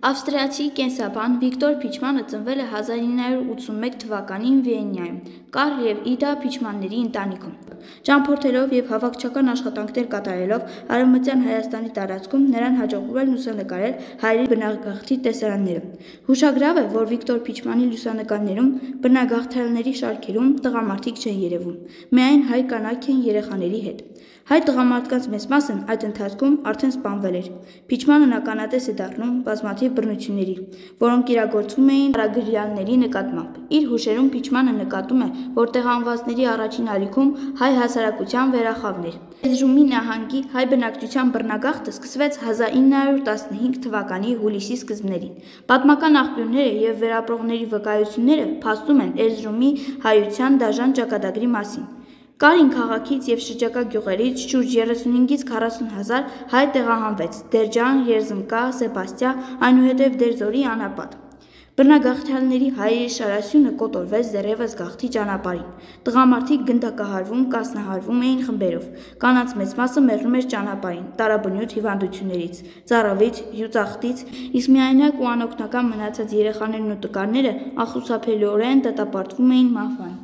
Ավստրիացի կենսաբան Վիկտոր Փիչմանը ծնվել է 1981 թվականին Վիեննայում, Կարլ և Իդա Փիչմանների ընտանիքում։ Ճամփորդելով և հավաքչական աշխատանքներ կատարելով Արևմտյան Հայաստանի տարածքում նրան հաջողվել լուսանկարել հայերի բնագաղթի տեսարանները։ Հուշագրավ է, որ Վիկտոր Փիչմանի լուսանկարներում բնագաղթյալների շարքերում տղամարդիկ չեն երևում, միայն հայ կանայք են երեխաների հետ։ Հայ տղամարդկանց մեծ մասն այդ ընթացքում արդեն սպանվել էր։ Փիչմանն ականատես է դառնում բազմաթիվ բռնությունների, որոնք իրագործվում էին ծառագրյալների նկատմամբ։ Իր հուշերում Փիչմանը նկատում է, որ տեղահանվածների առաջին ալիքում հայ հասարակության վերախավն էր։ Էրզրումի նահանգի հայ բնակչության բռնագաղթը սկսվեց 1915 թվականի հուլիսի սկզբներին։ Պատմական աղբյուրները և վերապրողների վկայությունները փաստում են Էրզրումի հայության դաժան ճակատագրի մասին։ Կարին քաղաքից և շրջակա գյուղերից շուրջ 35-ից 40 հազար հայ տեղահանվեց Դերջան, Երզմկա, Սեբաստիա, այնուհետև Դերձորի անապատ։ Բռնագաղթյալների հայերի շարասյունը կոտորվեց դեռևս գաղթի ճանապարհին։ Տղամարդիկ գնդակահարվում, կասնահարվում էին խմբերով։ Կանանց մեծ մասը մեռնում էր ճանապարհին տարաբնույթ հիվանդություններից, ծարավից, հյուծախտից, իսկ միայնակ ու անօգնական մնացած երեխաներն ու տկարները անխուսափելիորեն դատապարտվում էին մահվան։